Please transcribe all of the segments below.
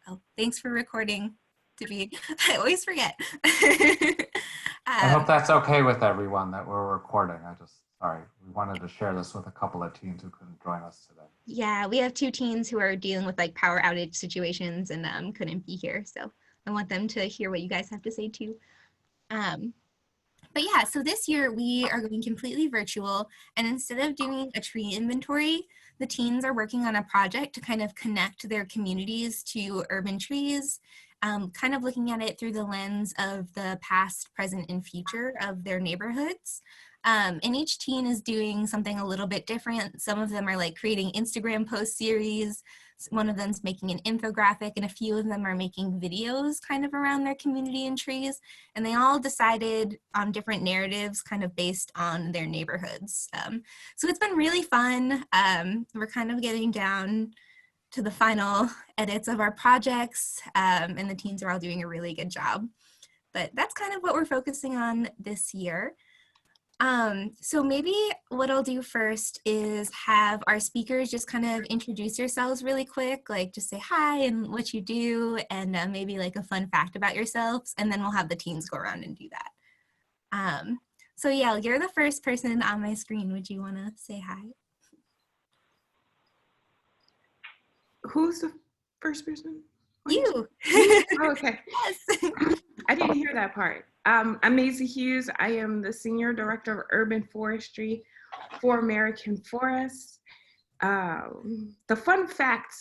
Oh, thanks for recording, David. I always forget. I hope that's okay with everyone that we're recording. Sorry, we wanted to share this with a couple of teens who couldn't join us today. Yeah, we have 2 teens who are dealing with like power outage situations and couldn't be here. So I want them to hear what you guys have to say too. But yeah, so this year we are going completely virtual, and instead of doing a tree inventory, the teens are working on a project to kind of connect their communities to urban trees, kind of looking at it through the lens of the past, present, and future of their neighborhoods. And each teen is doing something a little bit different. Some of them are like creating Instagram post series. One of them's making an infographic, and a few of them are making videos kind of around their community and trees. And they all decided on different narratives kind of based on their neighborhoods. So it's been really fun. We're kind of getting down to the final edits of our projects, and the teens are all doing a really good job. But that's kind of what we're focusing on this year. So maybe what I'll do first is have our speakers just kind of introduce yourselves really quick, like just say hi and what you do, and maybe like a fun fact about yourselves, and then we'll have the teens go around and do that. So Yael, you're the first person on my screen. Would you want to say hi? Who's the first person? You. Oh, okay. Yes. I didn't hear that part. I'm Maisie Hughes. I am the Senior Director of Urban Forestry for American Forests. The fun fact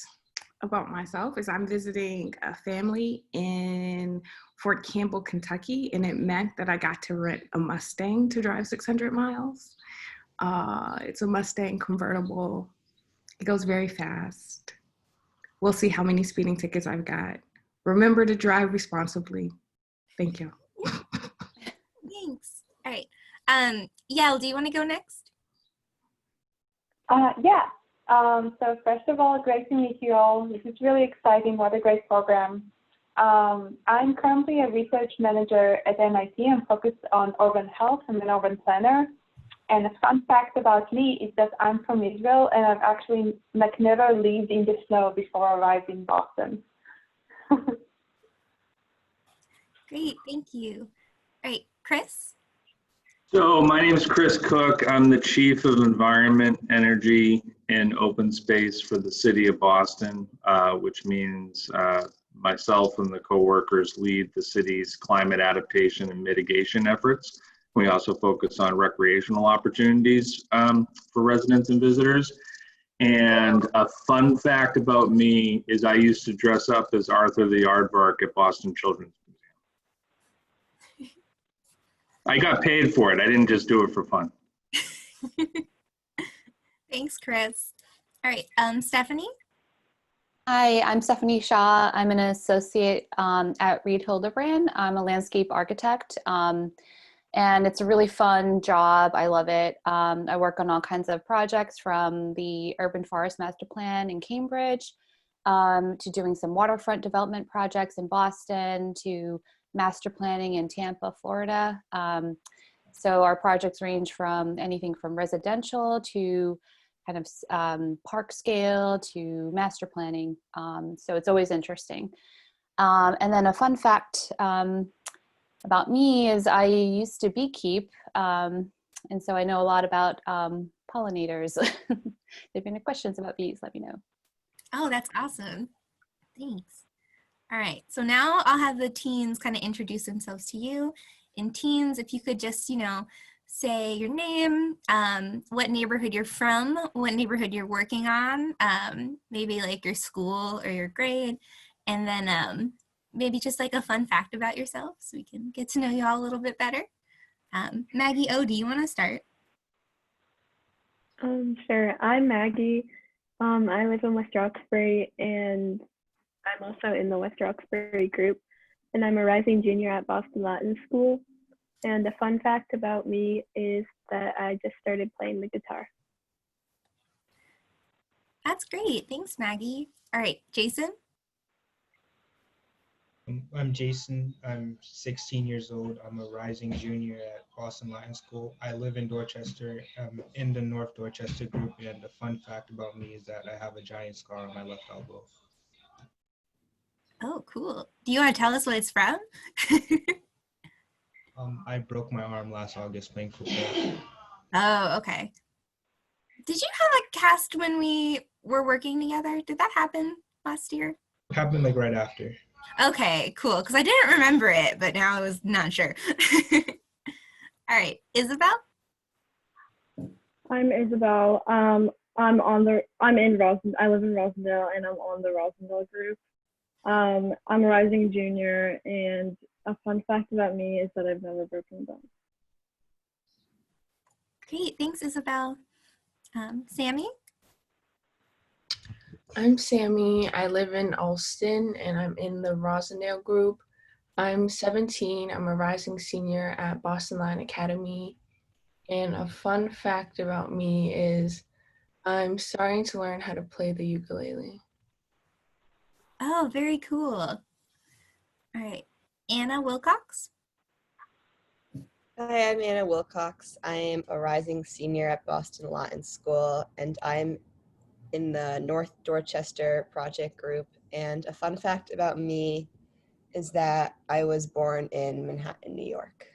about myself is I'm visiting a family in Fort Campbell, Kentucky, and it meant that I got to rent a Mustang to drive 600 miles. It's a Mustang convertible. It goes very fast. We'll see how many speeding tickets I've got. Remember to drive responsibly. Thank you. Thanks. All right. Yael, do you want to go next? Yeah. So first of all, great to meet you all. This is really exciting. What a great program. I'm currently a research manager at MIT. I'm focused on urban health and an urban planner. And a fun fact about me is that I'm from Israel, and I've actually never lived in the snow before I arrived in Boston. Great, thank you. All right, Chris? So my name is Chris Cook. I'm the Chief of Environment, Energy, and Open Space for the City of Boston, which means myself and the co-workers lead the city's climate adaptation and mitigation efforts. We also focus on recreational opportunities for residents and visitors. And a fun fact about me is I used to dress up as Arthur the Aardvark at Boston Children's Museum. I got paid for it. I didn't just do it for fun. Thanks, Chris. All right, Stephanie? Hi, I'm Stephanie Hsia. I'm an associate at Reed Hilldebrand. I'm a landscape architect. And it's a really fun job. I love it. I work on all kinds of projects, from the Urban Forest Master Plan in Cambridge to doing some waterfront development projects in Boston to master planning in Tampa, Florida. So our projects range from anything from residential to kind of park scale to master planning. So it's always interesting. And then a fun fact about me is I used to beekeep, and so I know a lot about pollinators. If you have any questions about bees, let me know. Oh, that's awesome. Thanks. All right, so now I'll have the teens kind of introduce themselves to you. And teens, if you could just, say your name, what neighborhood you're from, what neighborhood you're working on, maybe like your school or your grade, and then maybe just like a fun fact about yourself so we can get to know you all a little bit better. Maggie O, do you want to start? Sure. I'm Maggie. I live in West Roxbury, and I'm also in the West Roxbury group, and I'm a rising junior at Boston Latin School. And a fun fact about me is that I just started playing the guitar. That's great. Thanks, Maggie. All right, Jason? I'm Jason. I'm 16 years old. I'm a rising junior at Boston Latin School. I live in Dorchester. I'm in the North Dorchester group, and the fun fact about me is that I have a giant scar on my left elbow. cool. Do you want to tell us what it's from? I broke my arm last August playing football. Oh, okay. Did you have a cast when we were working together? Did that happen last year? It happened like right after. Okay, cool. Because I didn't remember it, but now I was not sure. All right, Isabel? I'm Isabel. I live in Roslindale and I'm on the Roslindale group. I'm a rising junior, and a fun fact about me is that I've never broken bones. Great, thanks, Isabel. Sammy? I'm Sammy. I live in Alston and I'm in the Roslindale group. I'm 17. I'm a rising senior at Boston Latin Academy. And a fun fact about me is I'm starting to learn how to play the ukulele. Oh, very cool. All right, Anna Wilcox? Hi, I'm Anna Wilcox. I am a rising senior at Boston Latin School, and I'm in the North Dorchester project group. And a fun fact about me is that I was born in Manhattan, New York.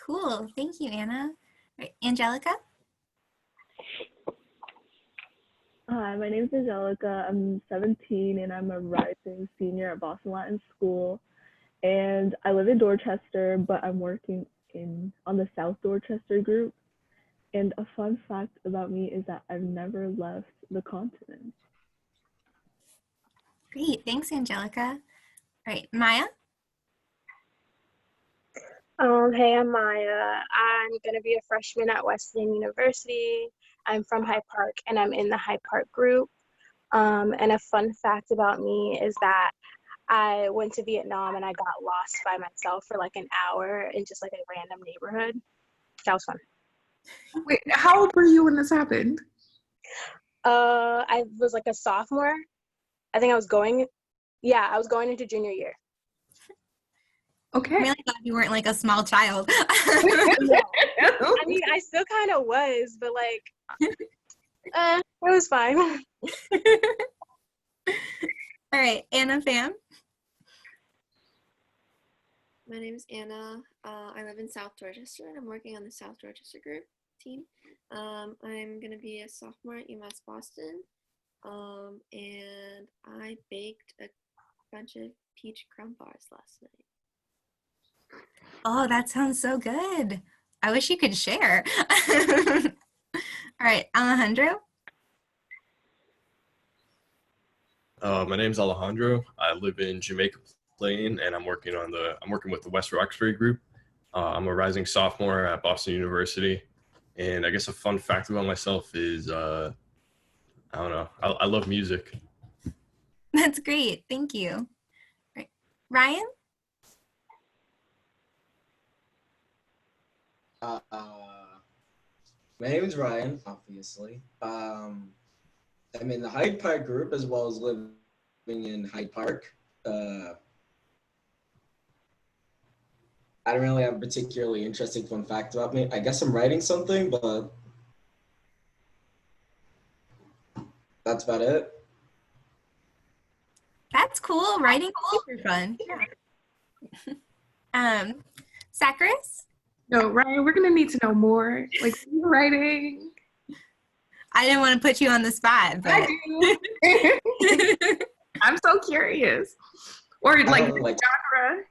Cool, thank you, Anna. All right, Angelica? Hi, my name is Angelica. I'm 17 and I'm a rising senior at Boston Latin School. And I live in Dorchester, but I'm working on the South Dorchester group. And a fun fact about me is that I've never left the continent. Great, thanks, Angelica. All right, Maya? Hey, I'm Maya. I'm going to be a freshman at Wesleyan University. I'm from Hyde Park and I'm in the Hyde Park group. And a fun fact about me is that I went to Vietnam and I got lost by myself for like an hour in just like a random neighborhood. That was fun. Wait, how old were you when this happened? I was like a sophomore. I think I was going into junior year. Okay. I'm really glad you weren't like a small child. No. I mean, I still kind of was, but like, it was fine. All right, Anna Pham? My name is Anna. I live in South Dorchester and I'm working on the South Dorchester group team. I'm going to be a sophomore at UMass Boston. And I baked a bunch of peach crumb bars last night. Oh, that sounds so good. I wish you could share. All right, Alejandro? My name's Alejandro. I live in Jamaica Plain, and I'm working with the West Roxbury group. I'm a rising sophomore at Boston University, and I guess a fun fact about myself is I don't know. I love music. That's great. Thank you. All right, Ryan? My name is Ryan, obviously. I'm in the Hyde Park group as well as living in Hyde Park. I don't really have a particularly interesting fun fact about me. I guess I'm writing something, but that's about it. That's cool. Writing is super fun. Yeah. Zacharias? No, Ryan, we're gonna need to know more. Like writing. I didn't want to put you on the spot, but I do. I'm so curious. Or like genre.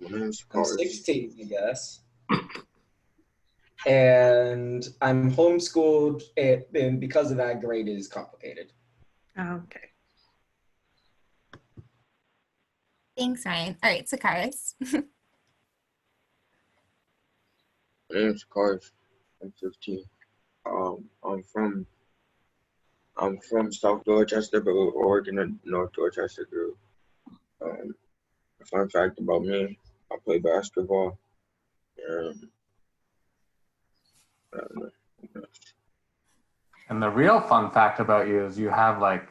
I'm 16, I guess. And I'm homeschooled, and because of that, grade is complicated. Okay. Thanks, Ryan. All right, Zacharias. My name's Zacharias. I'm 15. I'm from South Dorchester, but we're working in North Dorchester group. A fun fact about me, I play basketball. I don't know. And the real fun fact about you is you have like,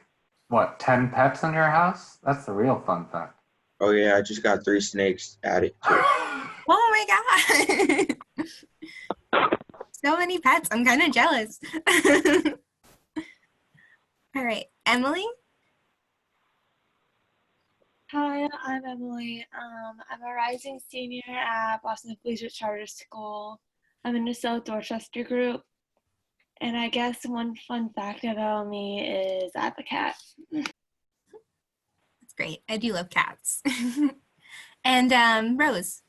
what, 10 pets in your house? That's the real fun fact. Oh yeah, I just got 3 snakes added too. Oh my God. So many pets. I'm kind of jealous. All right, Emily? Hi, I'm Emily. I'm a rising senior at Boston Collegiate Charter School. I'm in the South Dorchester group. And I guess one fun fact about me is I have a cat. That's great. I do love cats. And Rose?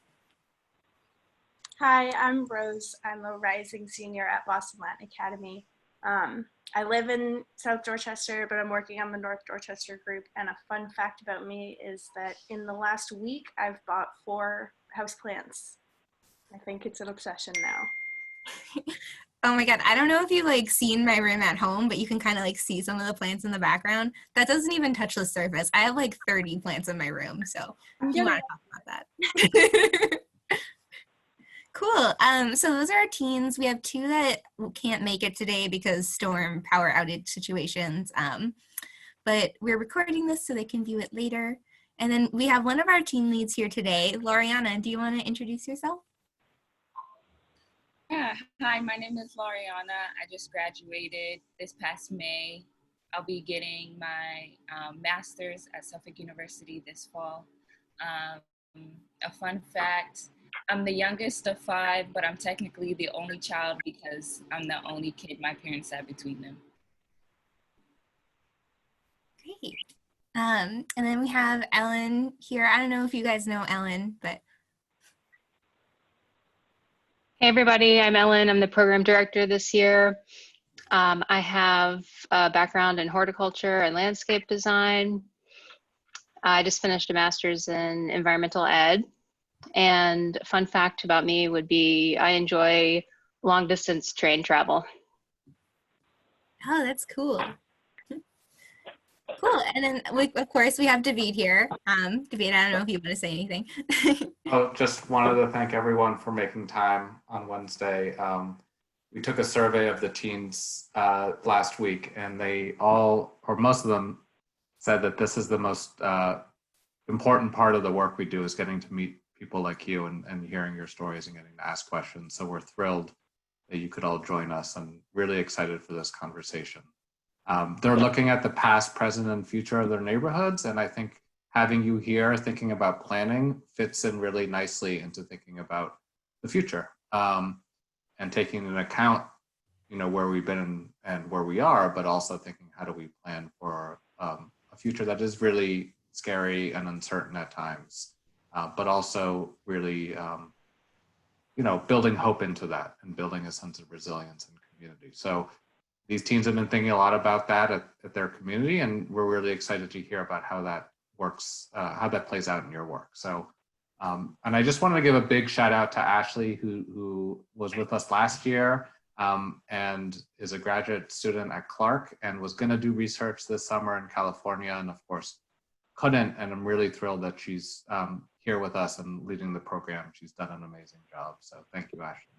Hi, I'm Rose. I'm a rising senior at Boston Latin Academy. I live in South Dorchester, but I'm working on the North Dorchester group. And a fun fact about me is that in the last week, I've bought 4 houseplants. I think it's an obsession now. Oh my God, I don't know if you've like seen my room at home, but you can kind of like see some of the plants in the background. That doesn't even touch the surface. I have like 30 plants in my room, so if you want to talk about that. Cool. So those are our teens. We have 2 that can't make it today because storm power outage situations. But we're recording this so they can view it later. And then we have one of our team leads here today. Loriana, do you want to introduce yourself? Yeah, hi, my name is Loriana. I just graduated this past May. I'll be getting my master's at Suffolk University this fall. A fun fact, I'm the youngest of 5, but I'm technically the only child because I'm the only kid my parents had between them. Great. And then we have Ellen here. I don't know if you guys know Ellen, but. Hey everybody, I'm Ellen. I'm the program director this year. I have a background in horticulture and landscape design. I just finished a master's in environmental ed. And fun fact about me would be I enjoy long distance train travel. Oh, that's cool. Cool. And then, of course, we have David here. David, I don't know if you want to say anything. Oh, just wanted to thank everyone for making time on Wednesday. We took a survey of the teens last week, and they all, or most of them, said that this is the most important part of the work we do is getting to meet people like you and hearing your stories and getting to ask questions. So we're thrilled that you could all join us and really excited for this conversation. They're looking at the past, present, and future of their neighborhoods. And I think having you here thinking about planning fits in really nicely into thinking about the future and taking into account, you know, where we've been and where we are, but also thinking how do we plan for a future that is really scary and uncertain at times, but also really, you know, building hope into that and building a sense of resilience and community. So these teens have been thinking a lot about that at their community, and we're really excited to hear about how that works, how that plays out in your work. So, and I just wanted to give a big shout out to Ashley, who was with us last year and is a graduate student at Clark and was going to do research this summer in California, and of course couldn't. And I'm really thrilled that she's here with us and leading the program. She's done an amazing job. So thank you, Ashley.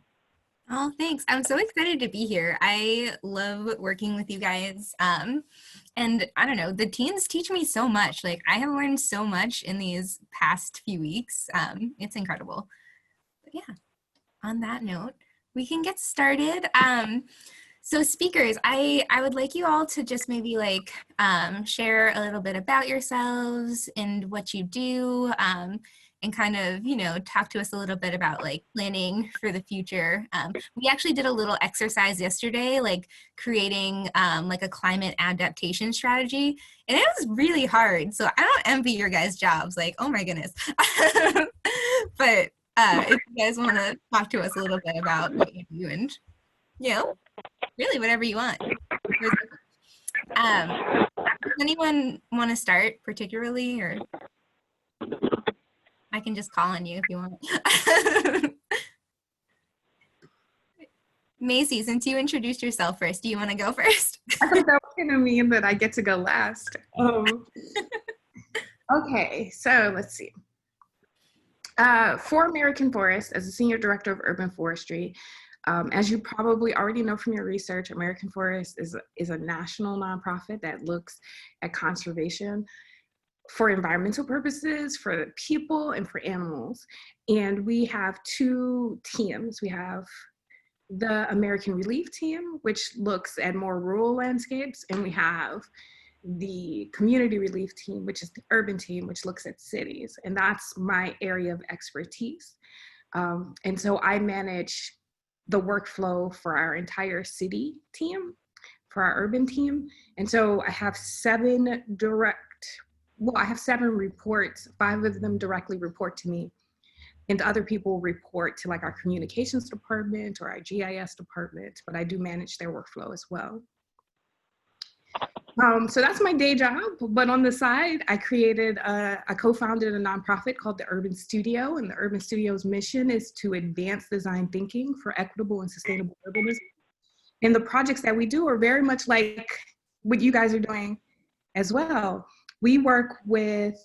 Oh, thanks. I'm so excited to be here. I love working with you guys. And I don't know, the teens teach me so much. Like I have learned so much in these past few weeks. It's incredible. But yeah, on that note, we can get started. So speakers, I would like you all to just maybe like share a little bit about yourselves and what you do. And kind of, you know, talk to us a little bit about like planning for the future. We actually did a little exercise yesterday, like creating like a climate adaptation strategy. And it was really hard. So I don't envy your guys' jobs. Like, oh my goodness. But if you guys want to talk to us a little bit about what you do and, you know, really whatever you want. Does anyone want to start particularly, or? I can just call on you if you want. Maisie, since you introduced yourself first, do you want to go first? I thought that was going to mean that I get to go last. Okay, so let's see. For American Forest, as a Senior Director of Urban Forestry, as you probably already know from your research, American Forest is a national nonprofit that looks at conservation for environmental purposes, for the people, and for animals. And we have 2 teams. We have the American Relief Team, which looks at more rural landscapes, and we have the community relief team, which is the urban team, which looks at cities. And that's my area of expertise. And so I manage the workflow for our entire city team, for our urban team. And so I have 7 reports, 5 of them directly report to me. And other people report to like our communications department or our GIS department, but I do manage their workflow as well. So that's my day job, but on the side, I co-founded a nonprofit called the Urban Studio, and the Urban Studio's mission is to advance design thinking for equitable and sustainable urbanism. And the projects that we do are very much like what you guys are doing as well. We work with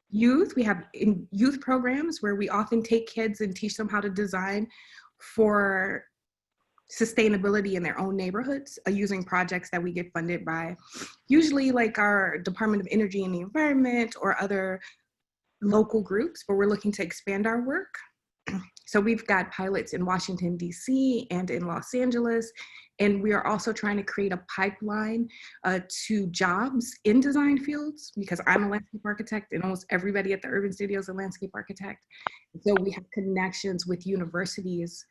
youth. We have youth programs where we often take kids and teach them how to design for sustainability in their own neighborhoods using projects that we get funded by usually like our Department of Energy and the Environment or other local groups, but we're looking to expand our work. So we've got pilots in Washington, DC and in Los Angeles. And we are also trying to create a pipeline to jobs in design fields, because I'm a landscape architect and almost everybody at the Urban Studio is a landscape architect. So we have connections with universities,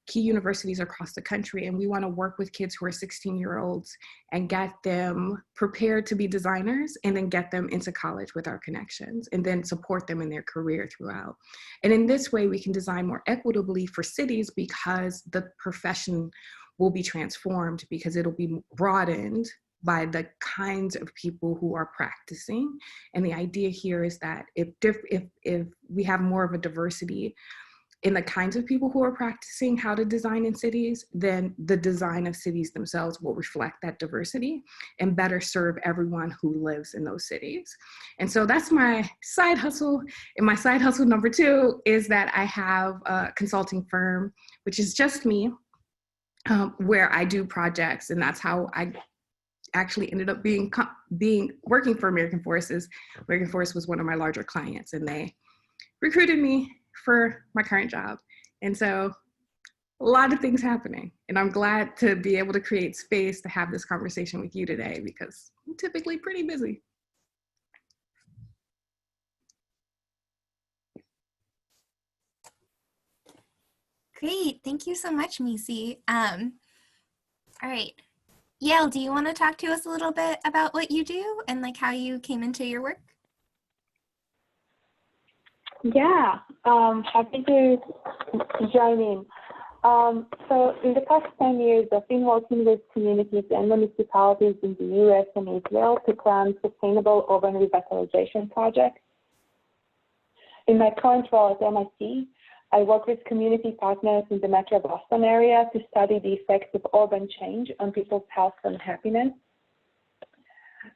key universities across the country, and we want to work with kids who are 16-year-olds and get them prepared to be designers and then get them into college with our connections and then support them in their career throughout. And in this way, we can design more equitably for cities because the profession will be transformed, because it'll be broadened by the kinds of people who are practicing. And the idea here is that if we have more of a diversity in the kinds of people who are practicing how to design in cities, then the design of cities themselves will reflect that diversity and better serve everyone who lives in those cities. And so that's my side hustle. And my side hustle number 2 is that I have a consulting firm, which is just me, where I do projects. And that's how I actually ended up working for American Forests. American Forest was one of my larger clients, and they recruited me for my current job. And so a lot of things happening, and I'm glad to be able to create space to have this conversation with you today, because I'm typically pretty busy. Great, thank you so much, Maisie. All right, Yael, do you want to talk to us a little bit about what you do and like how you came into your work? Yeah, happy to join in. So in the past 10 years, I've been working with communities and municipalities in the US and Israel to plan sustainable urban revitalization projects. In my current role at MIT, I work with community partners in the Metro Boston area to study the effects of urban change on people's health and happiness.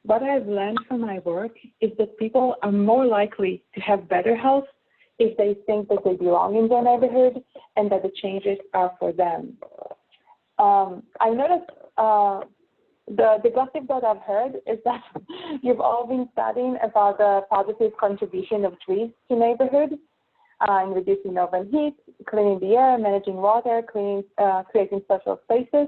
What I've learned from my work is that people are more likely to have better health if they think that they belong in their neighborhood and that the changes are for them. I noticed the gossip that I've heard is that you've all been studying about the positive contribution of trees to neighborhoods in reducing urban heat, cleaning the air, managing water, creating social spaces.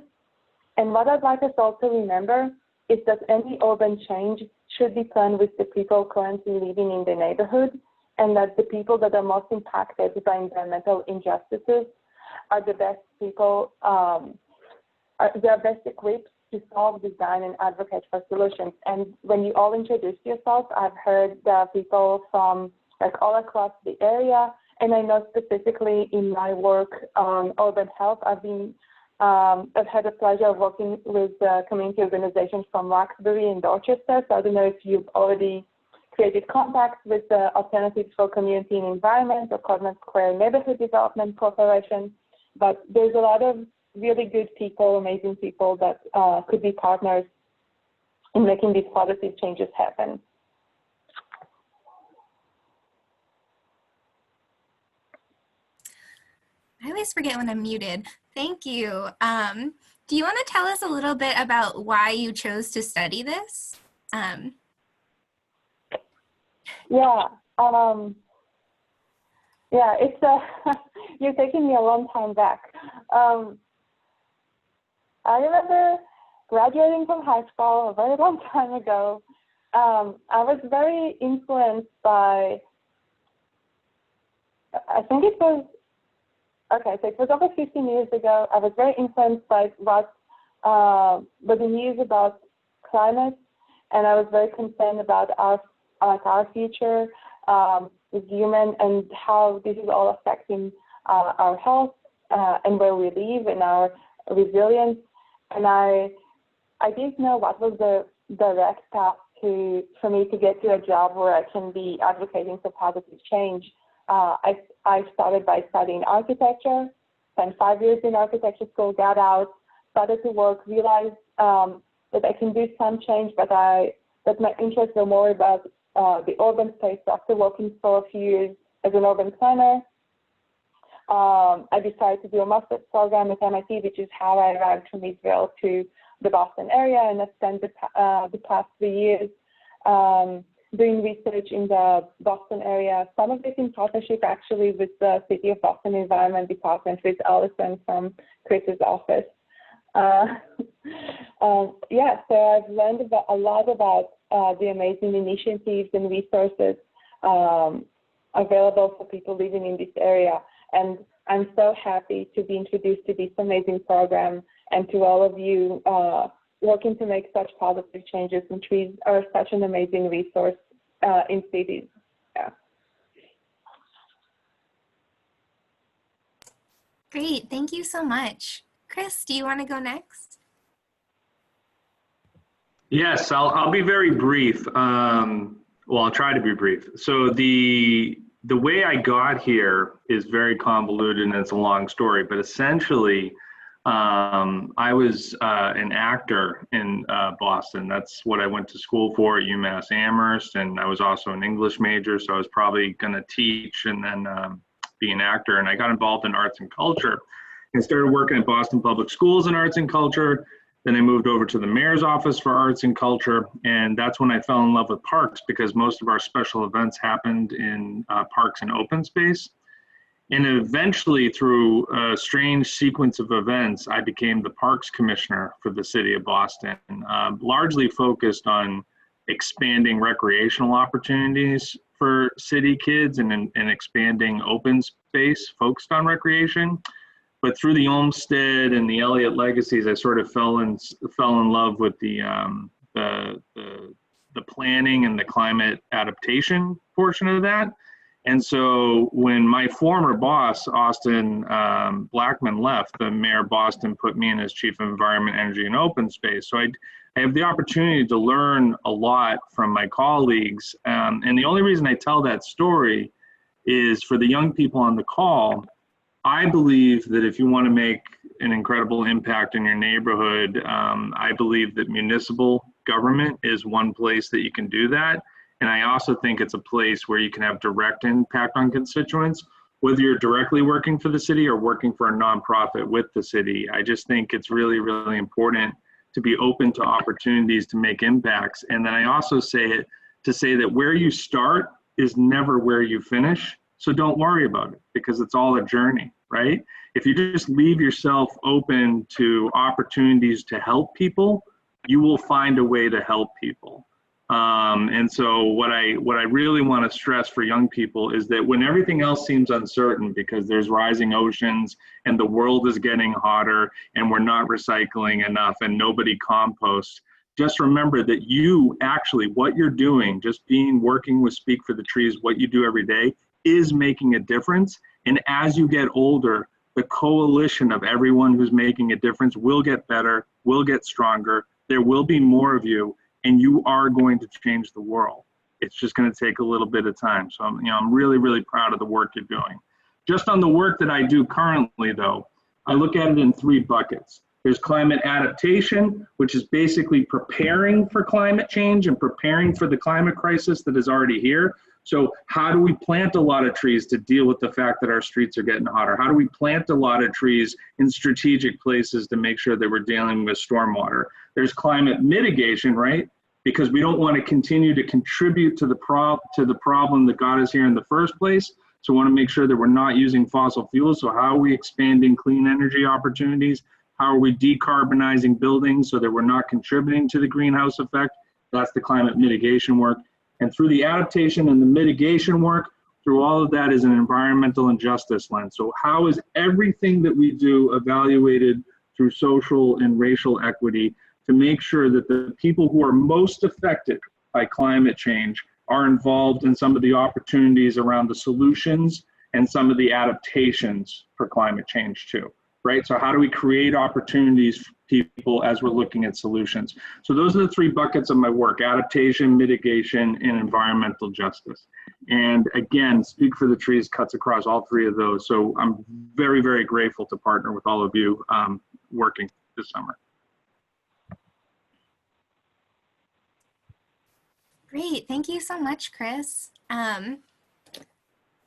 And what I'd like us all to remember is that any urban change should be planned with the people currently living in the neighborhood, and that the people that are most impacted by environmental injustices are the best people, they're best equipped to solve, design, and advocate for solutions. And when you all introduce yourself, I've heard people from like all across the area, and I know specifically in my work on urban health, I've had the pleasure of working with community organizations from Roxbury and Dorchester. So I don't know if you've already created contacts with the Alternatives for Community and Environment or Coordinate Square Neighborhood Development Corporation, but there's a lot of really good people, amazing people that could be partners in making these positive changes happen. I always forget when I'm muted. Thank you. Do you want to tell us a little bit about why you chose to study this? Yeah, it's you're taking me a long time back. I remember graduating from high school a very long time ago, I was very influenced by, I think it was, okay, so it was over 15 years ago. I was very influenced by what the news about climate, and I was very concerned about our future as human and how this is all affecting our health and where we live and our resilience. And I didn't know what was the direct path for me to get to a job where I can be advocating for positive change. I started by studying architecture, spent 5 years in architecture school, got out, started to work, realized that I can do some change, but that my interests were more about the urban space. So after working for a few years as an urban planner, I decided to do a master's program at MIT, which is how I arrived from Israel to the Boston area, and I spent the past 3 years doing research in the Boston area, some of it in partnership actually with the City of Boston Environment Department, with Allison from Chris's office. Yeah, so I've learned a lot about the amazing initiatives and resources available for people living in this area. And I'm so happy to be introduced to this amazing program and to all of you working to make such positive changes. And trees are such an amazing resource in cities. Yeah. Great, thank you so much. Chris, do you want to go next? Yes, I'll be very brief. Well, I'll try to be brief. So the way I got here is very convoluted and it's a long story, but essentially I was an actor in Boston. That's what I went to school for at UMass Amherst, and I was also an English major, so I was probably going to teach and then be an actor. And I got involved in arts and culture and started working at Boston Public Schools in arts and culture. Then I moved over to the mayor's office for arts and culture, and that's when I fell in love with parks, because most of our special events happened in parks and open space. And eventually, through a strange sequence of events, I became the Parks Commissioner for the city of Boston, largely focused on expanding recreational opportunities for city kids and expanding open space focused on recreation. But through the Olmsted and the Elliott legacies, I sort of fell in love with the planning and the climate adaptation portion of that. And so when my former boss, Austin Blackman, left, the mayor of Boston put me in as chief of environment, energy, and open space. So I have the opportunity to learn a lot from my colleagues. And the only reason I tell that story is for the young people on the call. I believe that if you want to make an incredible impact in your neighborhood, I believe that municipal government is one place that you can do that. And I also think it's a place where you can have direct impact on constituents, whether you're directly working for the city or working for a nonprofit with the city. I just think it's really, really important to be open to opportunities to make impacts. And then I also say it to say that where you start is never where you finish. So don't worry about it, because it's all a journey, right? If you just leave yourself open to opportunities to help people, you will find a way to help people. And so what I really want to stress for young people is that when everything else seems uncertain because there's rising oceans and the world is getting hotter and we're not recycling enough and nobody composts, just remember that you actually, what you're doing, just working with Speak for the Trees, what you do every day is making a difference. And as you get older, the coalition of everyone who's making a difference will get better, will get stronger. There will be more of you, and you are going to change the world. It's just going to take a little bit of time. So I'm really, really proud of the work you're doing. Just on the work that I do currently, though, I look at it in 3 buckets. There's climate adaptation, which is basically preparing for climate change and preparing for the climate crisis that is already here. So how do we plant a lot of trees to deal with the fact that our streets are getting hotter? How do we plant a lot of trees in strategic places to make sure that we're dealing with stormwater? There's climate mitigation, right? Because we don't want to continue to contribute to the problem that got us here in the first place. So we want to make sure that we're not using fossil fuels. So how are we expanding clean energy opportunities? How are we decarbonizing buildings so that we're not contributing to the greenhouse effect? That's the climate mitigation work. And through the adaptation and the mitigation work, through all of that is an environmental injustice lens. So how is everything that we do evaluated through social and racial equity to make sure that the people who are most affected by climate change are involved in some of the opportunities around the solutions and some of the adaptations for climate change too, right? So how do we create opportunities for people as we're looking at solutions? So those are the three buckets of my work: adaptation, mitigation, and environmental justice. And again, Speak for the Trees cuts across all three of those. So I'm very, very grateful to partner with all of you working this summer. Great, thank you so much, Chris.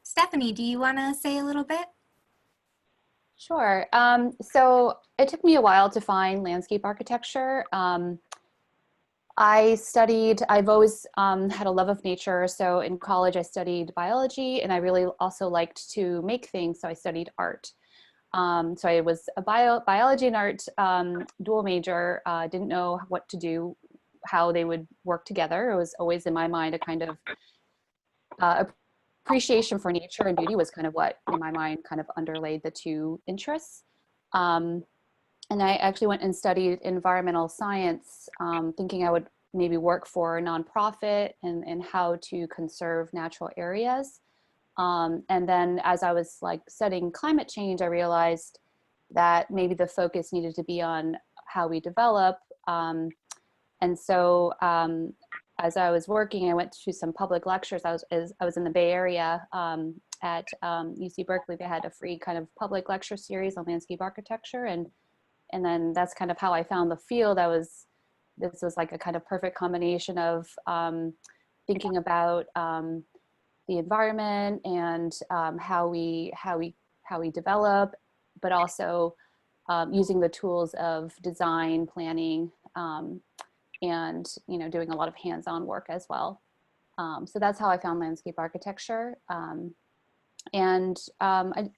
Stephanie, do you want to say a little bit? Sure. So it took me a while to find landscape architecture. I've always had a love of nature. So in college, I studied biology, and I really also liked to make things. So I studied art. So I was a biology and art dual major. Didn't know what to do, how they would work together. It was always in my mind a kind of appreciation for nature and beauty was kind of what in my mind kind of underlaid the two interests. And I actually went and studied environmental science, thinking I would maybe work for a nonprofit and how to conserve natural areas. And then as I was like studying climate change, I realized that maybe the focus needed to be on how we develop. And so as I was working, I went to some public lectures. I was in the Bay Area at UC Berkeley. They had a free kind of public lecture series on landscape architecture. And then that's kind of how I found the field. This was like a kind of perfect combination of thinking about the environment and how we develop, but also using the tools of design, planning, and doing a lot of hands-on work as well. So that's how I found landscape architecture. And I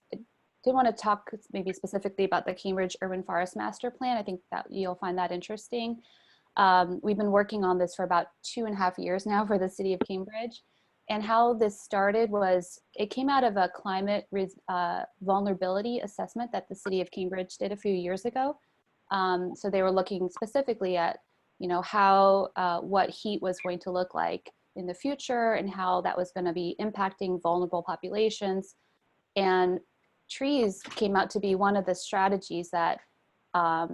did want to talk maybe specifically about the Cambridge Urban Forest Master Plan. I think that you'll find that interesting. We've been working on this for about 2.5 years now for the city of Cambridge. And how this started was, it came out of a climate vulnerability assessment that the city of Cambridge did a few years ago. So they were looking specifically at, how, what heat was going to look like in the future and how that was going to be impacting vulnerable populations. And trees came out to be one of the strategies that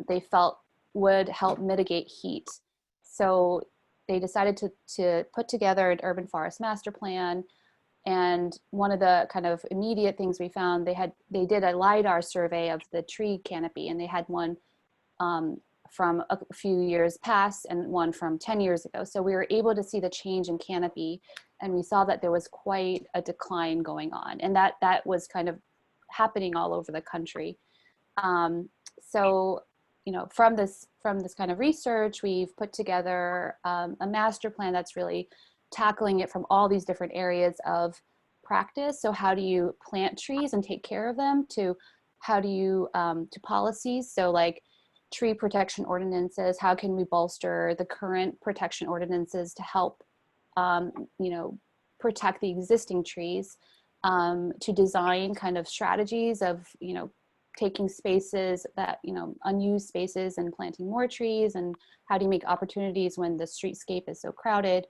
they felt would help mitigate heat. So they decided to put together an urban forest master plan. And one of the kind of immediate things we found, they did a LiDAR survey of the tree canopy, and they had one from a few years past and one from 10 years ago. So we were able to see the change in canopy, and we saw that there was quite a decline going on, and that was kind of happening all over the country. So, from this kind of research, we've put together a master plan that's really tackling it from all these different areas of practice. So how do you plant trees and take care of them, to how do you, to policies. So like tree protection ordinances, how can we bolster the current protection ordinances to help, protect the existing trees, to design kind of strategies of, taking spaces that, unused spaces and planting more trees, and how do you make opportunities when the streetscape is so crowded.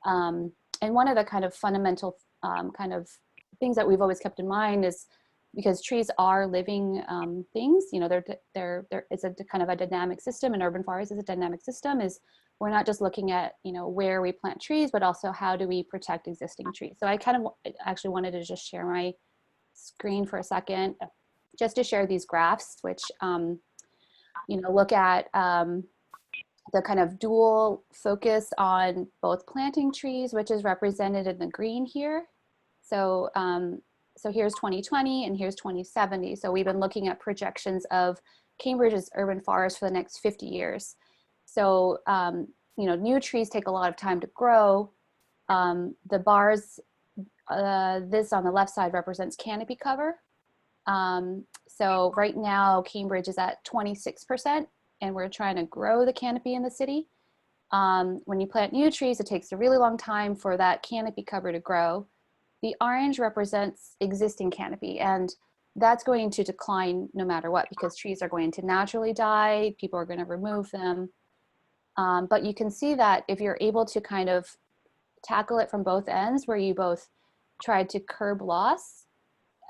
And one of the kind of fundamental kind of things that we've always kept in mind is, because trees are living things, it's a kind of a dynamic system, and urban forest is a dynamic system, is we're not just looking at, where we plant trees, but also how do we protect existing trees. So I kind of actually wanted to just share my screen for a second, just to share these graphs, which, look at the kind of dual focus on both planting trees, which is represented in the green here. So, so here's 2020 and here's 2070. So we've been looking at projections of Cambridge's urban forest for the next 50 years. So, new trees take a lot of time to grow. The bars, this on the left side represents canopy cover. So right now, Cambridge is at 26%, and we're trying to grow the canopy in the city. When you plant new trees, it takes a really long time for that canopy cover to grow. The orange represents existing canopy, and that's going to decline no matter what, because trees are going to naturally die, people are going to remove them. But you can see that if you're able to kind of tackle it from both ends, where you both try to curb loss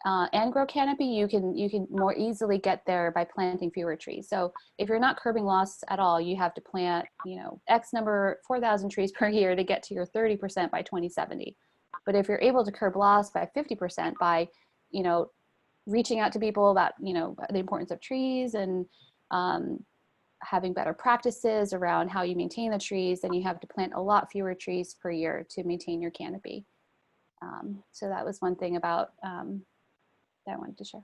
and grow canopy, you can more easily get there by planting fewer trees. So if you're not curbing loss at all, you have to plant, X number, 4,000 trees per year to get to your 30% by 2070. But if you're able to curb loss by 50% by, reaching out to people about, the importance of trees and having better practices around how you maintain the trees, then you have to plant a lot fewer trees per year to maintain your canopy. So that was one thing about that I wanted to share.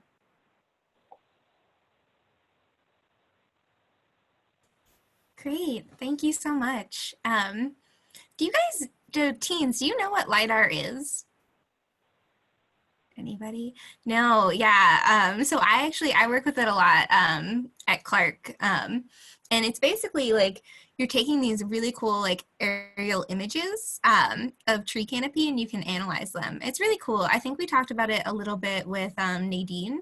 Great, thank you so much. Teens, do you know what LiDAR is? Anybody? No, yeah. So I work with it a lot at Clark. And it's basically like you're taking these really cool like aerial images of tree canopy, and you can analyze them. It's really cool. I think we talked about it a little bit with Nadine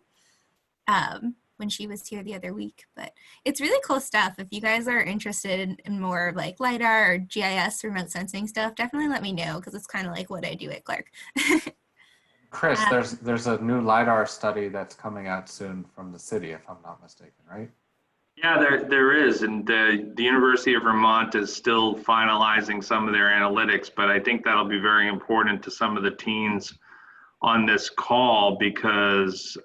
when she was here the other week, but it's really cool stuff. If you guys are interested in more like LiDAR or GIS remote sensing stuff, definitely let me know, because it's kind of like what I do at Clark. Chris, there's a new LiDAR study that's coming out soon from the city, if I'm not mistaken, right? Yeah, there is, and the University of Vermont is still finalizing some of their analytics, but I think that'll be very important to some of the teens on this call, because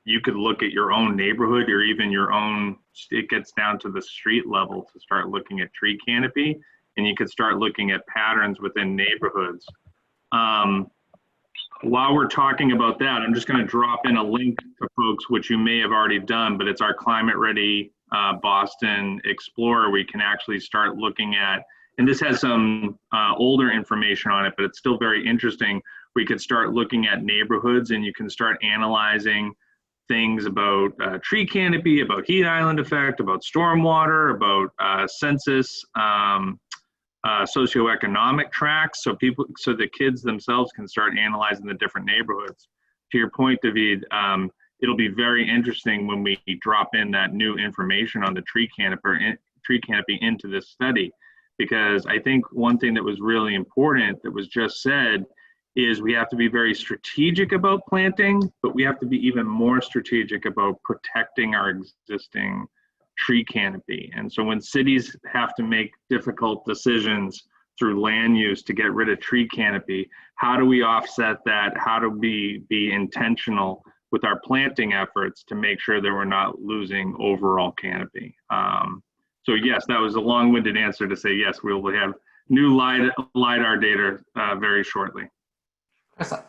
you could look at your own neighborhood or even your own, it gets down to the street level to start looking at tree canopy, and you could start looking at patterns within neighborhoods. While we're talking about that, I'm just going to drop in a link to folks, which you may have already done, but it's our Climate Ready Boston Explorer. We can actually start looking at, and this has some older information on it, but it's still very interesting. We could start looking at neighborhoods, and you can start analyzing things about tree canopy, about heat island effect, about stormwater, about census, socioeconomic tracks, so the kids themselves can start analyzing the different neighborhoods. To your point, David, it'll be very interesting when we drop in that new information on the tree canopy into this study, because I think one thing that was really important that was just said is we have to be very strategic about planting, but we have to be even more strategic about protecting our existing tree canopy. And so when cities have to make difficult decisions through land use to get rid of tree canopy, how do we offset that? How do we be intentional with our planting efforts to make sure that we're not losing overall canopy? So yes, that was a long-winded answer to say yes, we will have new LiDAR data very shortly.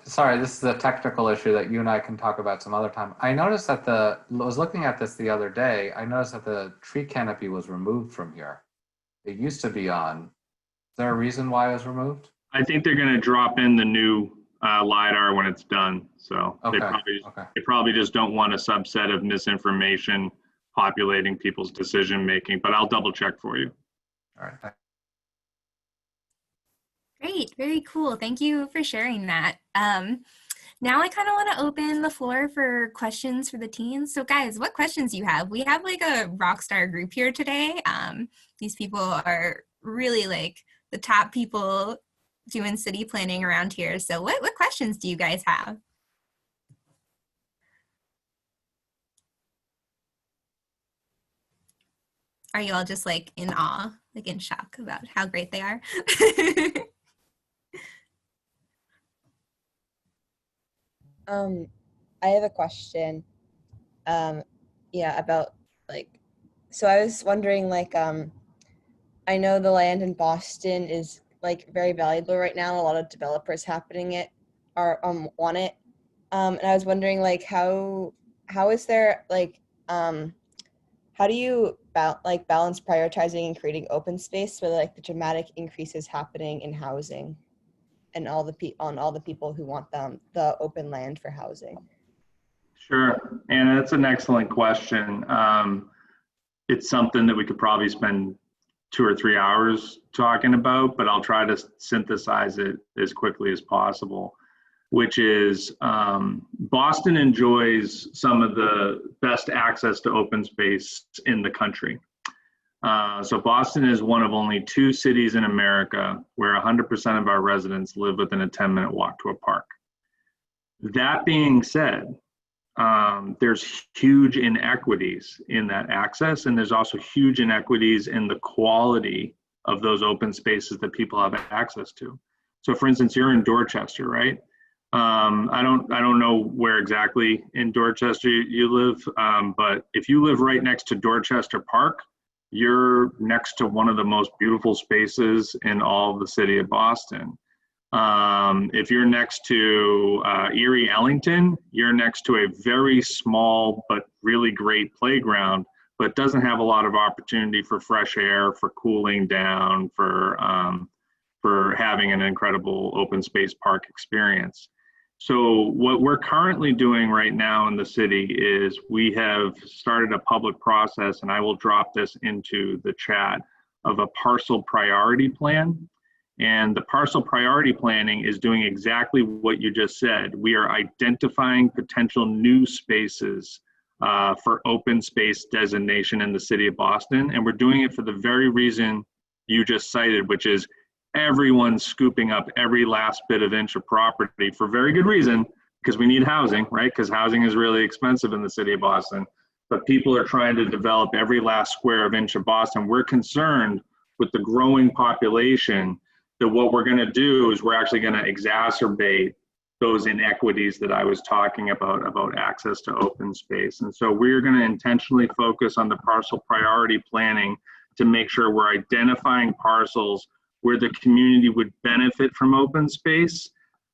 Sorry, this is a technical issue that you and I can talk about some other time. I noticed that I was looking at this the other day. I noticed that the tree canopy was removed from here. It used to be on. Is there a reason why it was removed? I think they're going to drop in the new LiDAR when it's done. So okay. They probably just don't want a subset of misinformation populating people's decision making, but I'll double check for you. All right. Great, very cool. Thank you for sharing that. Now I kind of want to open the floor for questions for the teens. So guys, what questions do you have? We have like a rock star group here today. These people are really like the top people doing city planning around here. So what questions do you guys have? Are you all just like in awe, like in shock about how great they are? I have a question. About like, so I was wondering, like, I know the land in Boston is like very valuable right now. A lot of developers want it. And I was wondering, like, how is there like, how do you balance prioritizing and creating open space with like the dramatic increases happening in housing and all the people who want the open land for housing? Sure, Anna, that's an excellent question. It's something that we could probably spend 2 or 3 hours talking about, but I'll try to synthesize it as quickly as possible, which is Boston enjoys some of the best access to open space in the country. So Boston is one of only 2 cities in America where 100% of our residents live within a 10-minute walk to a park. That being said, there's huge inequities in that access, and there's also huge inequities in the quality of those open spaces that people have access to. So for instance, you're in Dorchester, right? I don't know where exactly in Dorchester you live, but if you live right next to Dorchester Park, you're next to one of the most beautiful spaces in all of the city of Boston. If you're next to Erie Ellington, you're next to a very small but really great playground, but doesn't have a lot of opportunity for fresh air, for cooling down, for having an incredible open space park experience. So what we're currently doing right now in the city is we have started a public process, and I will drop this into the chat, of a parcel priority plan. And the parcel priority planning is doing exactly what you just said. We are identifying potential new spaces for open space designation in the city of Boston. And we're doing it for the very reason you just cited, which is everyone's scooping up every last bit of inch of property for very good reason, because we need housing, right? Because housing is really expensive in the city of Boston. But people are trying to develop every last square of inch of Boston. We're concerned with the growing population that what we're going to do is we're actually going to exacerbate those inequities that I was talking about access to open space. And so we're going to intentionally focus on the parcel priority planning to make sure we're identifying parcels where the community would benefit from open space.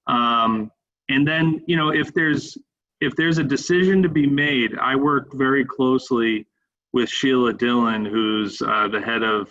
And then, you know, if there's a decision to be made, I work very closely with Sheila Dillon, who's the head of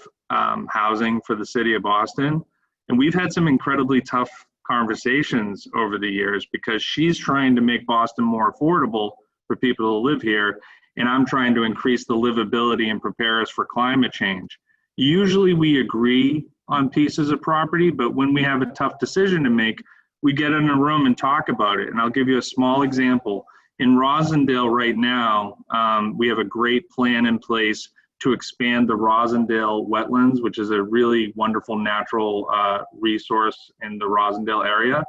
housing for the city of Boston. And we've had some incredibly tough conversations over the years because she's trying to make Boston more affordable for people to live here. And I'm trying to increase the livability and prepare us for climate change. Usually we agree on pieces of property, but when we have a tough decision to make, we get in a room and talk about it. And I'll give you a small example. In Roslindale right now, we have a great plan in place to expand the Roslindale Wetlands, which is a really wonderful natural resource in the Roslindale area.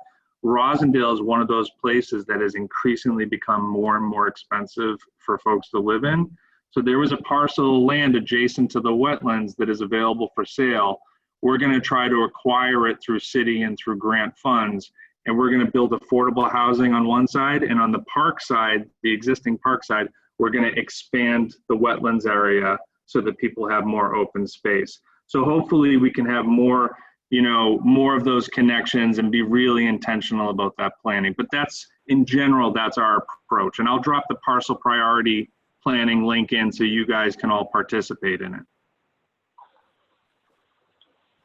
Roslindale is one of those places that has increasingly become more and more expensive for folks to live in. So there was a parcel of land adjacent to the wetlands that is available for sale. We're going to try to acquire it through city and through grant funds. And we're going to build affordable housing on one side, and on the park side, the existing park side, we're going to expand the wetlands area so that people have more open space. So hopefully we can have more, you know, more of those connections and be really intentional about that planning. But that's, in general, that's our approach. And I'll drop the parcel priority planning link in so you guys can all participate in it.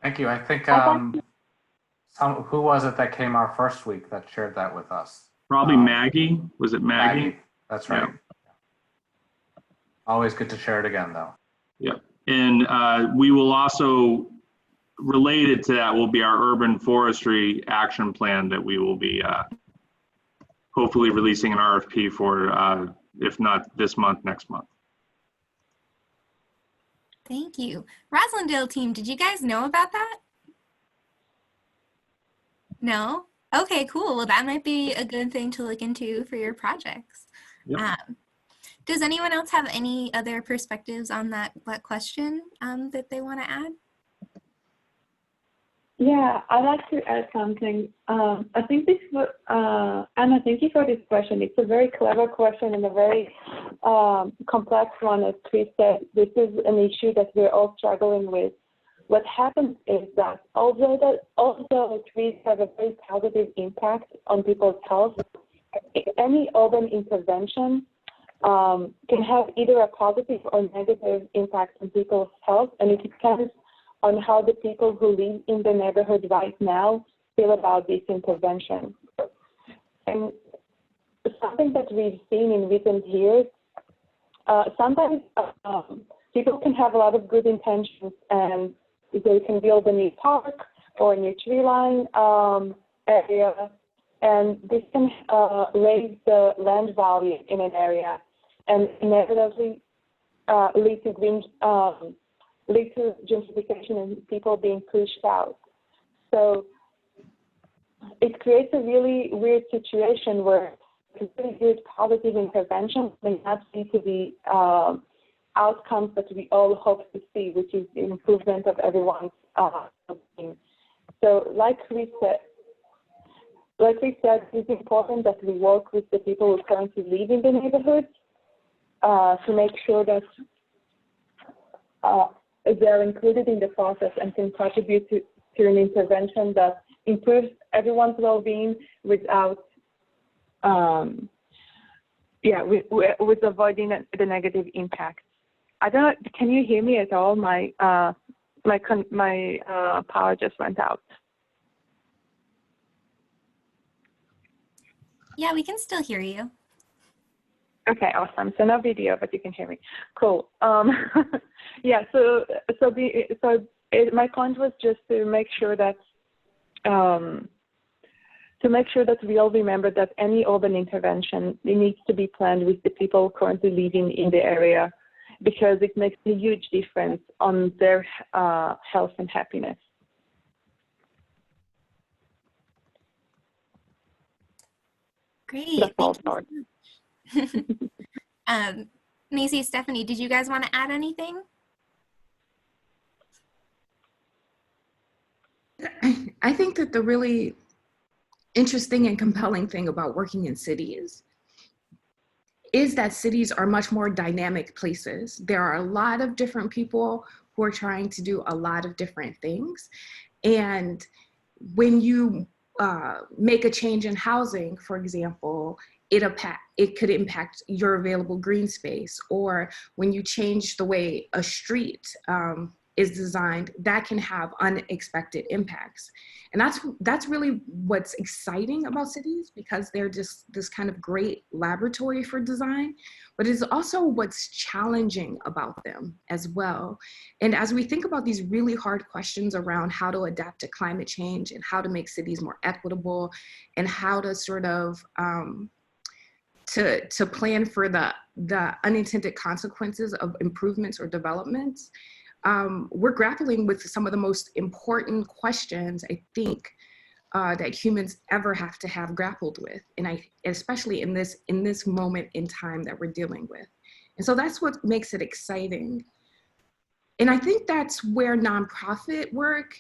Thank you. I think, who was it that came our first week that shared that with us? Probably Maggie. Was it Maggie? That's right. Yeah. Always good to share it again, though. Yeah, and we will also, related to that, will be our urban forestry action plan that we will be hopefully releasing an RFP for, if not this month, next month. Thank you. Roslindale team, did you guys know about that? No? Okay, cool. Well, that might be a good thing to look into for your projects. Yep. Does anyone else have any other perspectives on that question that they want to add? Yeah, I'd like to add something. I think this, Anna, thank you for this question. It's a very clever question and a very complex one. As Chris said, this is an issue that we're all struggling with. What happens is that although trees have a very positive impact on people's health, any urban intervention can have either a positive or negative impact on people's health, and it depends on how the people who live in the neighborhood right now feel about this intervention. And something that we've seen in recent years, sometimes people can have a lot of good intentions and they can build a new park or a new tree line area, and this can raise the land value in an area and inevitably lead to gentrification and people being pushed out. So it creates a really weird situation where it's really good positive intervention may not lead to the outcomes that we all hope to see, which is the improvement of everyone's well-being. So like we said, it's important that we work with the people who currently live in the neighborhood to make sure that they're included in the process and can contribute to an intervention that improves everyone's well-being without, with avoiding the negative impact. I don't know, can you hear me at all? My power just went out. Yeah, we can still hear you. Okay, awesome. So no video, but you can hear me. Cool. Yeah. My point was just to make sure that we all remember that any urban intervention needs to be planned with the people currently living in the area, because it makes a huge difference on their health and happiness. Great. That's all. Sorry. Maisie, Stephanie, did you guys want to add anything? I think that the really interesting and compelling thing about working in cities is that cities are much more dynamic places. There are a lot of different people who are trying to do a lot of different things. And when you make a change in housing, for example, it could impact your available green space, or when you change the way a street is designed, that can have unexpected impacts. And that's really what's exciting about cities, because they're just this kind of great laboratory for design, but it's also what's challenging about them as well. And as we think about these really hard questions around how to adapt to climate change and how to make cities more equitable and how to sort of to plan for the unintended consequences of improvements or developments, we're grappling with some of the most important questions, I think, that humans ever have to have grappled with, and especially in this moment in time that we're dealing with. And so that's what makes it exciting. And I think that's where nonprofit work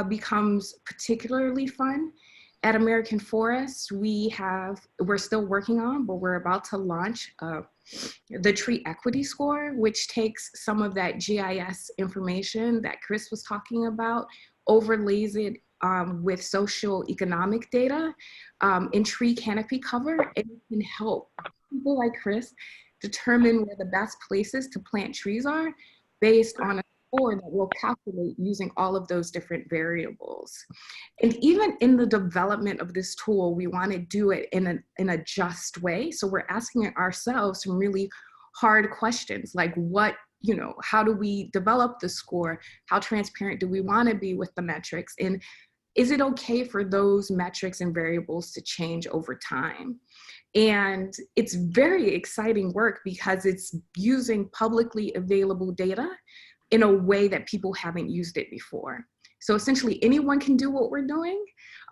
becomes particularly fun. At American Forests, we're still working on, but we're about to launch the Tree Equity Score, which takes some of that GIS information that Chris was talking about, overlays it with socioeconomic data in tree canopy cover, and it can help people like Chris determine where the best places to plant trees are based on a score that we'll calculate using all of those different variables. And even in the development of this tool, we want to do it in a just way. So we're asking ourselves some really hard questions, like how do we develop the score? How transparent do we want to be with the metrics? And is it okay for those metrics and variables to change over time? And it's very exciting work because it's using publicly available data in a way that people haven't used it before. So essentially anyone can do what we're doing,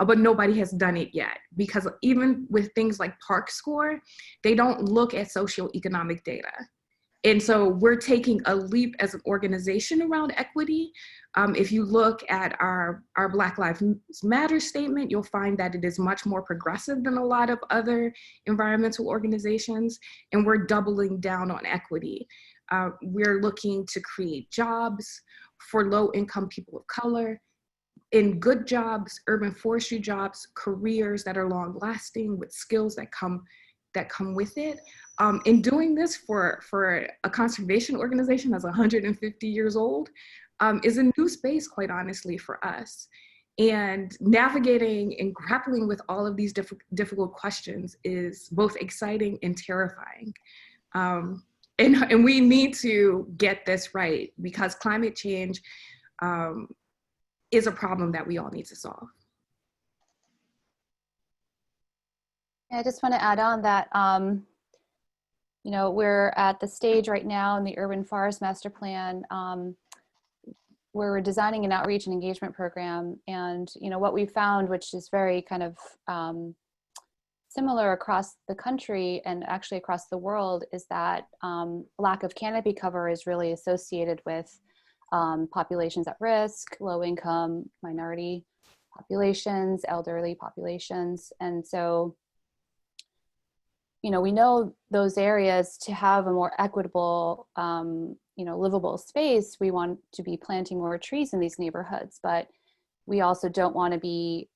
but nobody has done it yet, because even with things like Park Score, they don't look at socioeconomic data. And so we're taking a leap as an organization around equity. If you look at our Black Lives Matter statement, you'll find that it is much more progressive than a lot of other environmental organizations, and we're doubling down on equity. We're looking to create jobs for low-income people of color, in good jobs, urban forestry jobs, careers that are long-lasting with skills that come with it. In doing this for a conservation organization that's 150 years old is a new space, quite honestly, for us. And navigating and grappling with all of these difficult questions is both exciting and terrifying. And we need to get this right, because climate change is a problem that we all need to solve. I just want to add on that, you know, we're at the stage right now in the Urban Forest Master Plan where we're designing an outreach and engagement program. And, you know, what we found, which is very kind of similar across the country and actually across the world, is that lack of canopy cover is really associated with populations at risk, low income, minority populations, elderly populations. And so, you know, we know those areas, to have a more equitable, you know, livable space, we want to be planting more trees in these neighborhoods, but we also don't want to be,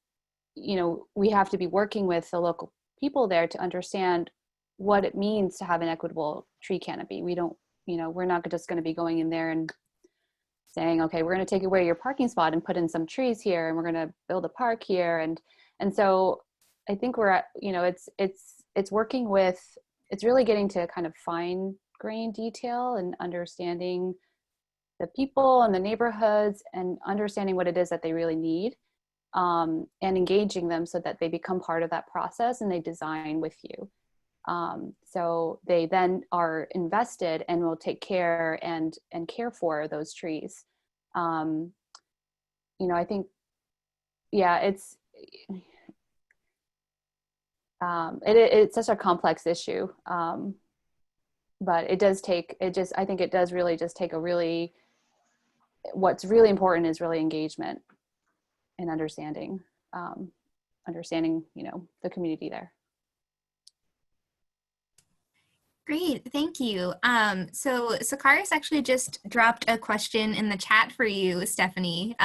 you know, we have to be working with the local people there to understand what it means to have an equitable tree canopy. We don't, you know, we're not just going to be going in there and saying, okay, we're going to take away your parking spot and put in some trees here, and we're going to build a park here. And so I think we're at, you know, it's working with, it's really getting to kind of fine grain detail and understanding the people and the neighborhoods and understanding what it is that they really need, and engaging them so that they become part of that process and they design with you. So they then are invested and will take care and care for those trees. You know, I think, yeah, it's such a complex issue, but it does take, I think it does really just take what's really important is really engagement and understanding, you know, the community there. Great, thank you. So Sakaris actually just dropped a question in the chat for you, Stephanie,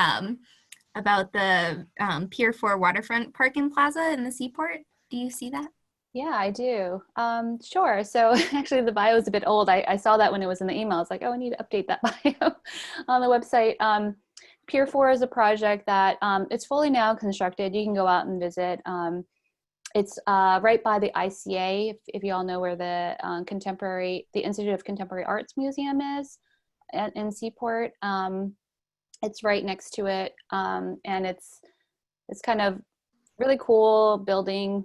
about the Pier 4 Waterfront Park and Plaza in the Seaport. Do you see that? Yeah, I do. Sure. So actually the bio is a bit old. I saw that when it was in the email. I was like, oh, I need to update that bio on the website. Pier 4 is a project that it's fully now constructed. You can go out and visit. It's right by the ICA, if you all know where the Institute of Contemporary Arts Museum is in Seaport. It's right next to it, and it's kind of really cool building,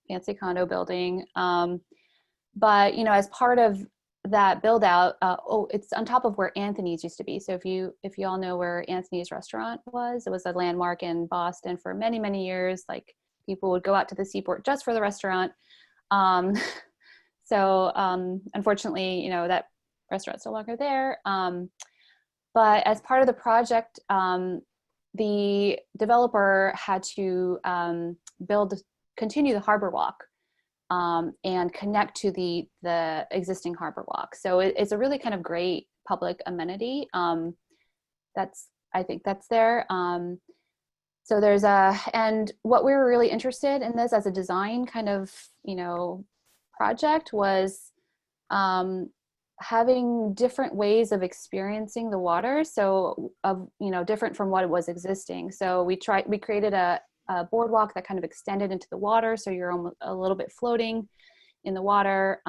fancy condo building. But you know, as part of that build out, it's on top of where Anthony's used to be. So if you all know where Anthony's restaurant was, it was a landmark in Boston for many, many years. Like, people would go out to the Seaport just for the restaurant. So unfortunately, you know, that restaurant's no longer there. But as part of the project, the developer had to continue the harbor walk and connect to the existing harbor walk. So it's a really kind of great public amenity. I think that's there. So there's and what we were really interested in this as a design kind of, you know, project was having different ways of experiencing the water. So, you know, different from what it was existing. So we created a boardwalk that kind of extended into the water. So you're almost a little bit floating in the water.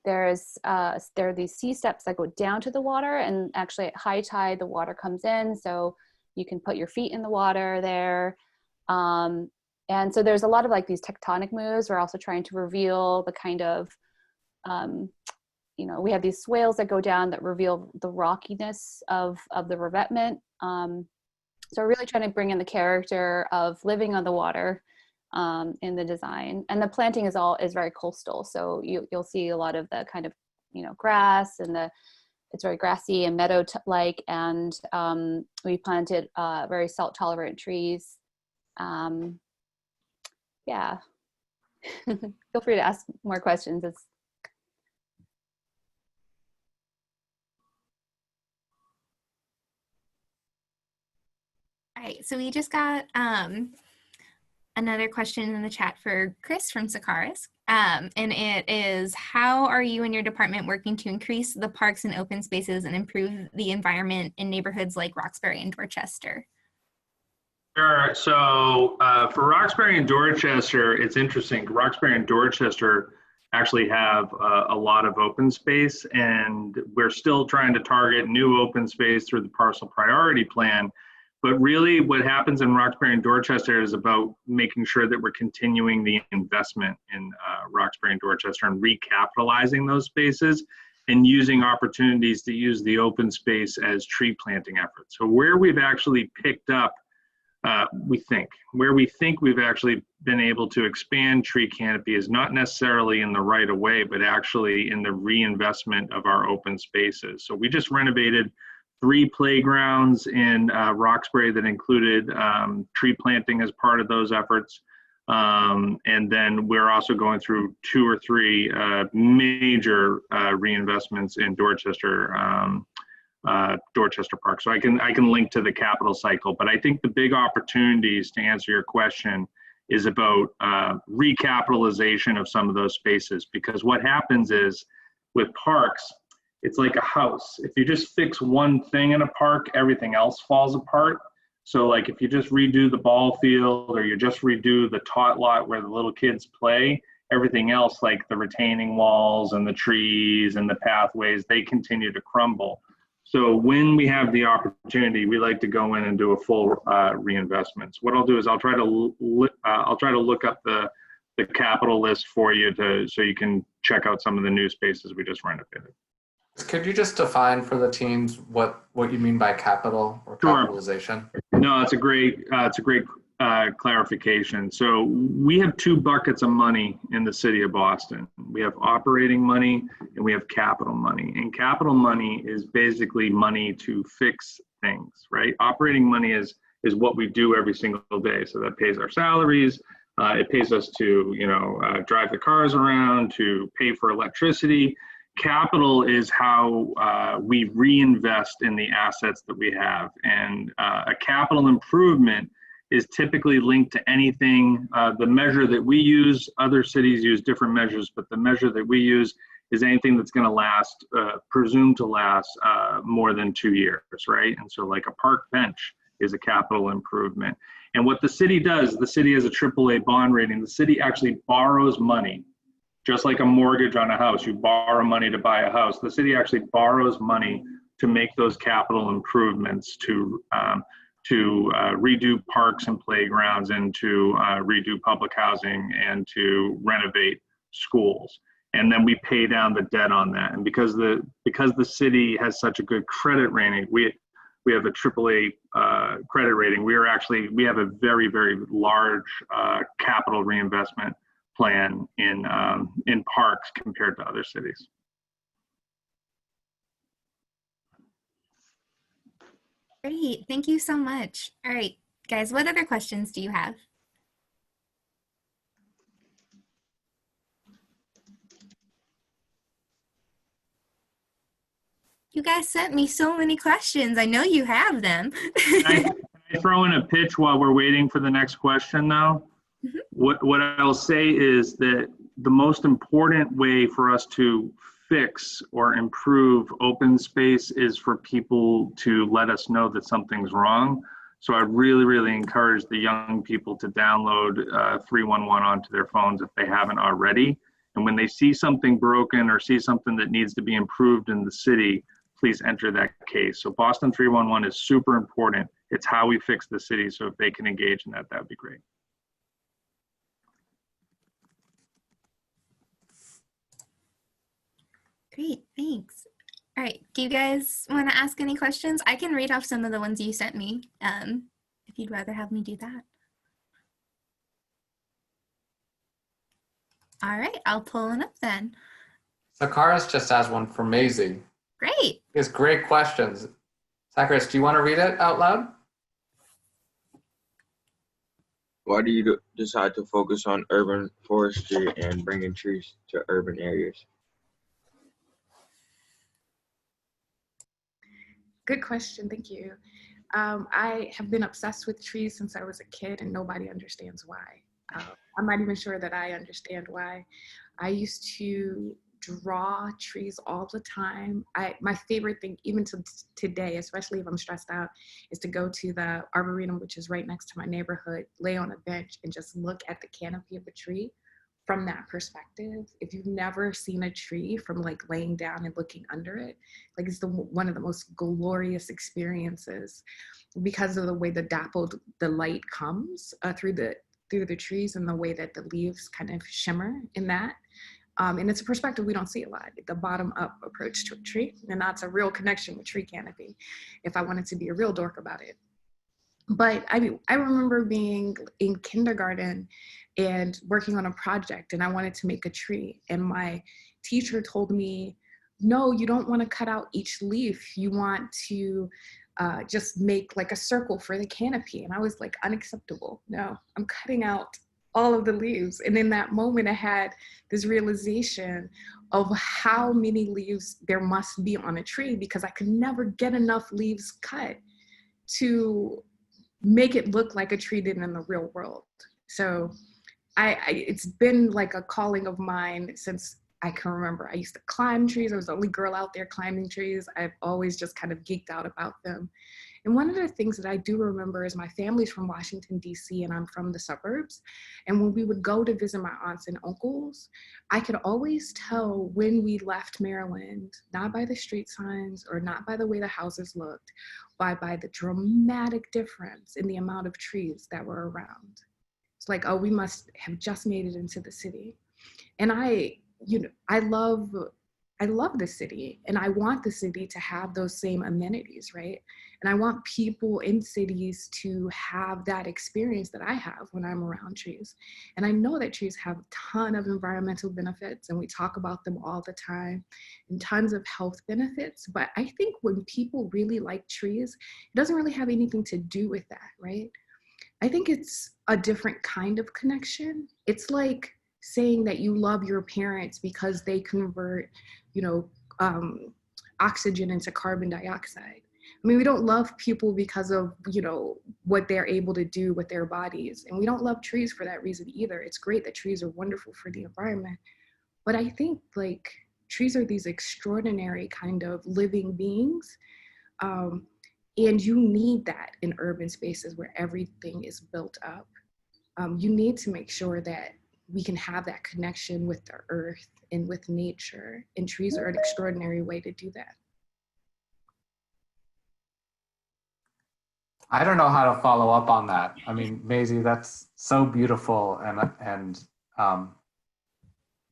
There are these sea steps that go down to the water, and actually at high tide, the water comes in. So you can put your feet in the water there. And so there's a lot of like these tectonic moves. We're also trying to reveal the kind of, you know, we have these swales that go down that reveal the rockiness of the revetment. So we're really trying to bring in the character of living on the water in the design. And the planting is very coastal. So you'll see a lot of the kind of, you know, grass, and it's very grassy and meadow-like, and we planted very salt-tolerant trees. Yeah. Feel free to ask more questions. All right, so we just got another question in the chat for Chris from Sakaris. And it is, how are you and your department working to increase the parks and open spaces and improve the environment in neighborhoods like Roxbury and Dorchester? Sure. So for Roxbury and Dorchester, it's interesting. Roxbury and Dorchester actually have a lot of open space, and we're still trying to target new open space through the Parcel Priority Plan. But really what happens in Roxbury and Dorchester is about making sure that we're continuing the investment in Roxbury and Dorchester and recapitalizing those spaces and using opportunities to use the open space as tree planting efforts. So where we've actually picked up, where we think we've actually been able to expand tree canopy is not necessarily in the right of way, but actually in the reinvestment of our open spaces. So we just renovated 3 playgrounds in Roxbury that included tree planting as part of those efforts. And then we're also going through 2 or 3 major reinvestments in Dorchester, Dorchester Park. So I can link to the capital cycle, but I think the big opportunities to answer your question is about recapitalization of some of those spaces, because what happens is with parks, it's like a house. If you just fix one thing in a park, everything else falls apart. So like if you just redo the ball field or you just redo the tot lot where the little kids play, everything else like the retaining walls and the trees and the pathways, they continue to crumble. So when we have the opportunity, we like to go in and do a full reinvestment. So what I'll do is I'll try to look up the capital list for you so you can check out some of the new spaces we just renovated. Could you just define for the teens what you mean by capital or capitalization? Sure. No, it's a great clarification. So we have 2 buckets of money in the city of Boston. We have operating money and we have capital money. And capital money is basically money to fix things, right? Operating money is what we do every single day. So that pays our salaries. It pays us to drive the cars around, to pay for electricity. Capital is how we reinvest in the assets that we have. And a capital improvement is typically linked to anything. The measure that we use, other cities use different measures, but the measure that we use is anything that's going to last, presumed to last more than 2 years, right? And so like a park bench is a capital improvement. And what the city does, the city has a AAA bond rating. The city actually borrows money. Just like a mortgage on a house, you borrow money to buy a house. The city actually borrows money to make those capital improvements, to redo parks and playgrounds, and to redo public housing, and to renovate schools. And then we pay down the debt on that. And because the city has such a good credit rating, we have a AAA credit rating. We have a very, very large capital reinvestment plan in parks compared to other cities. Great, thank you so much. All right, guys, what other questions do you have? You guys sent me so many questions. I know you have them. Can I throw in a pitch while we're waiting for the next question though? Mm-hmm. What I'll say is that the most important way for us to fix or improve open space is for people to let us know that something's wrong. So I really, really encourage the young people to download 311 onto their phones if they haven't already. And when they see something broken or see something that needs to be improved in the city, please enter that case. So Boston 311 is super important. It's how we fix the city. So if they can engage in that, that'd be great. Great, thanks. All right, do you guys want to ask any questions? I can read off some of the ones you sent me, if you'd rather have me do that. All right, I'll pull one up then. Zacharias just has one for Maisie. Great. It's great questions. Zacharias, do you want to read it out loud? Why do you decide to focus on urban forestry and bringing trees to urban areas? Good question, thank you. I have been obsessed with trees since I was a kid, and nobody understands why. I'm not even sure that I understand why. I used to draw trees all the time. My favorite thing, even to today, especially if I'm stressed out, is to go to the Arboretum, which is right next to my neighborhood, lay on a bench and just look at the canopy of a tree from that perspective. If you've never seen a tree from like laying down and looking under it, like it's one of the most glorious experiences because of the way the light comes through the trees and the way that the leaves kind of shimmer in that. And it's a perspective we don't see a lot, the bottom up approach to a tree. And that's a real connection with tree canopy, if I wanted to be a real dork about it. But I remember being in kindergarten and working on a project, and I wanted to make a tree. And my teacher told me, no, you don't want to cut out each leaf. You want to just make like a circle for the canopy. And I was like, unacceptable. No, I'm cutting out all of the leaves. And in that moment, I had this realization of how many leaves there must be on a tree, because I could never get enough leaves cut to make it look like a tree did in the real world. So it's been like a calling of mine since I can remember. I used to climb trees. I was the only girl out there climbing trees. I've always just kind of geeked out about them. And one of the things that I do remember is my family's from Washington, D.C., and I'm from the suburbs. And when we would go to visit my aunts and uncles, I could always tell when we left Maryland, not by the street signs or not by the way the houses looked, but by the dramatic difference in the amount of trees that were around. It's like, oh, we must have just made it into the city. And I love the city, and I want the city to have those same amenities, right? And I want people in cities to have that experience that I have when I'm around trees. And I know that trees have a ton of environmental benefits, and we talk about them all the time, and tons of health benefits. But I think when people really like trees, it doesn't really have anything to do with that, right? I think it's a different kind of connection. It's like saying that you love your parents because they convert, oxygen into carbon dioxide. I mean, we don't love people because of, what they're able to do with their bodies. And we don't love trees for that reason either. It's great that trees are wonderful for the environment. But I think like trees are these extraordinary kind of living beings. And you need that in urban spaces where everything is built up. You need to make sure that we can have that connection with the earth and with nature, and trees are an extraordinary way to do that. I don't know how to follow up on that. I mean, Maisie, that's so beautiful and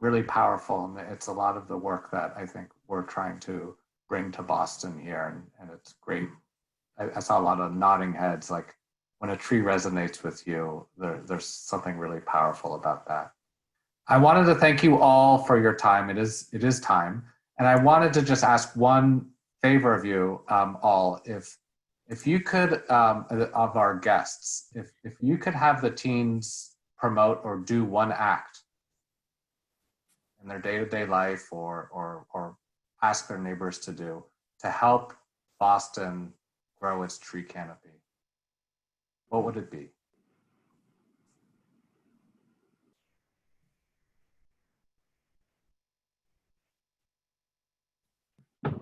really powerful. And it's a lot of the work that I think we're trying to bring to Boston here. And it's great. I saw a lot of nodding heads, like when a tree resonates with you, there's something really powerful about that. I wanted to thank you all for your time. It is time. And I wanted to just ask one favor of you all, if you could, of our guests, if you could have the teens promote or do one act in their day-to-day life or ask their neighbors to do to help Boston grow its tree canopy, what would it be?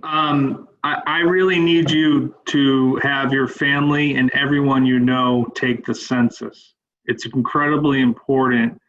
I really need you to have your family and everyone you know take the census. It's incredibly important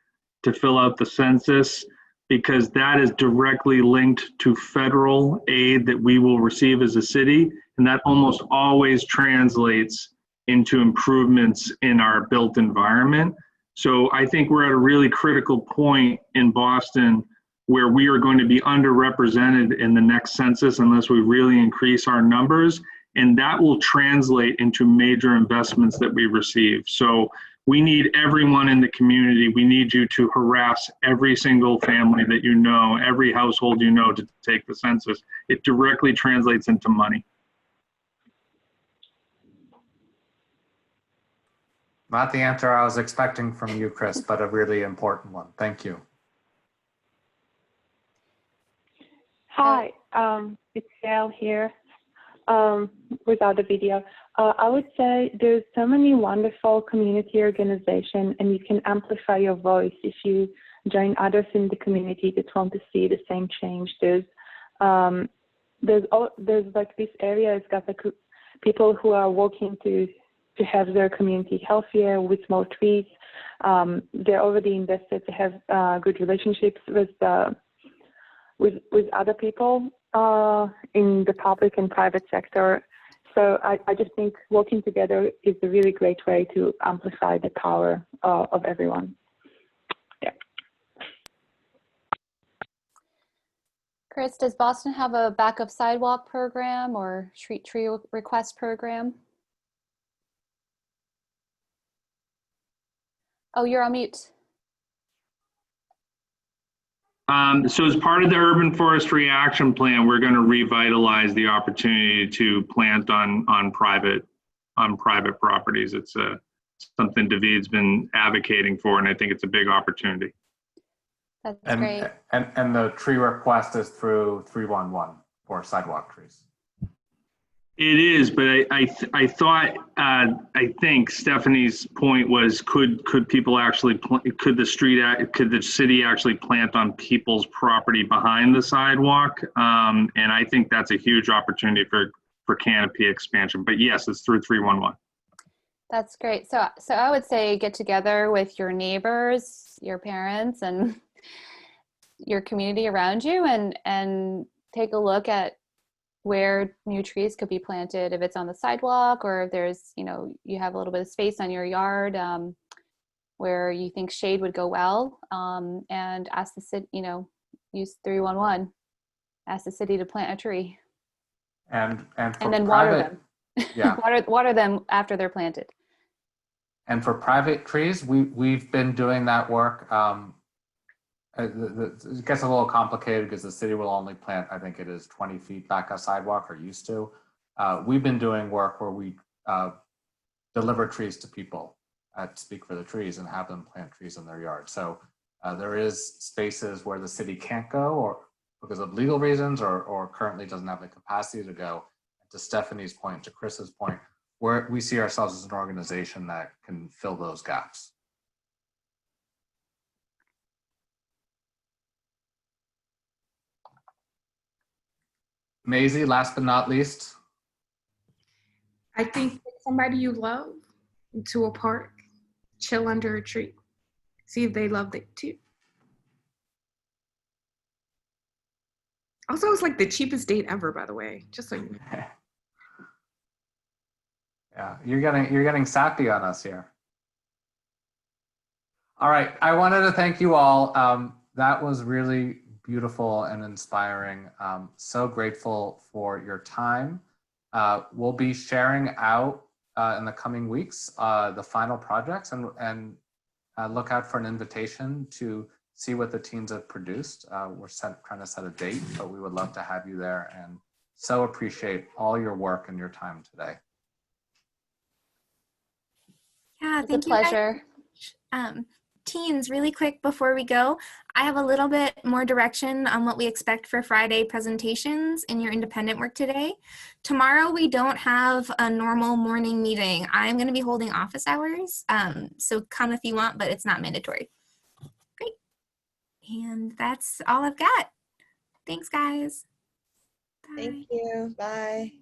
to fill out the census because that is directly linked to federal aid that we will receive as a city, and that almost always translates into improvements in our built environment. So I think we're at a really critical point in Boston where we are going to be underrepresented in the next census unless we really increase our numbers, and that will translate into major investments that we receive. So we need everyone in the community. We need you to harass every single family that you know, every household you know, to take the census. It directly translates into money. Not the answer I was expecting from you, Chris, but a really important one. Thank you. Hi, it's Yael here, without the video. I would say there's so many wonderful community organizations, and you can amplify your voice if you join others in the community that want to see the same change. There's like this area has got like people who are working to have their community healthier with more trees. They're already invested to have good relationships with other people in the public and private sector. So I just think working together is a really great way to amplify the power of everyone. Yeah. Chris, does Boston have a backup sidewalk program or street tree request program? Oh, you're on mute. So as part of the Urban Forestry Action Plan, we're going to revitalize the opportunity to plant on private properties. It's something David's been advocating for, and I think it's a big opportunity. That's great. And the tree request is through 311 for sidewalk trees. It is, but I think Stephanie's point was, could people actually, could the city actually plant on people's property behind the sidewalk? And I think that's a huge opportunity for canopy expansion. But yes, it's through 311. That's great. So I would say get together with your neighbors, your parents, and your community around you, and take a look at where new trees could be planted, if it's on the sidewalk or if there's, you have a little bit of space on your yard where you think shade would go well, and ask the city, use 311, ask the city to plant a tree. And then water them. Yeah. water them after they're planted. And for private trees, we've been doing that work. It gets a little complicated because the city will only plant, I think it is 20 feet back a sidewalk, or used to. We've been doing work where we deliver trees to people at Speak for the Trees and have them plant trees in their yard. So there is spaces where the city can't go, or because of legal reasons, or currently doesn't have the capacity to go. To Stephanie's point, to Chris's point, where we see ourselves as an organization that can fill those gaps. Maisie, last but not least. I think take somebody you love to a park, chill under a tree, see if they loved it too. Also, it's like the cheapest date ever, by the way, just so you know. Yeah, you're getting sappy on us here. All right, I wanted to thank you all. That was really beautiful and inspiring. So grateful for your time. We'll be sharing out in the coming weeks the final projects, and look out for an invitation to see what the teams have produced. We're trying to set a date, but we would love to have you there, and so appreciate all your work and your time today. Yeah, it's a pleasure. Teens, really quick before we go, I have a little bit more direction on what we expect for Friday presentations in your independent work today. Tomorrow we don't have a normal morning meeting. I'm going to be holding office hours, so come if you want, but it's not mandatory. Great. And that's all I've got. Thanks, guys. Bye. Thank you. Bye.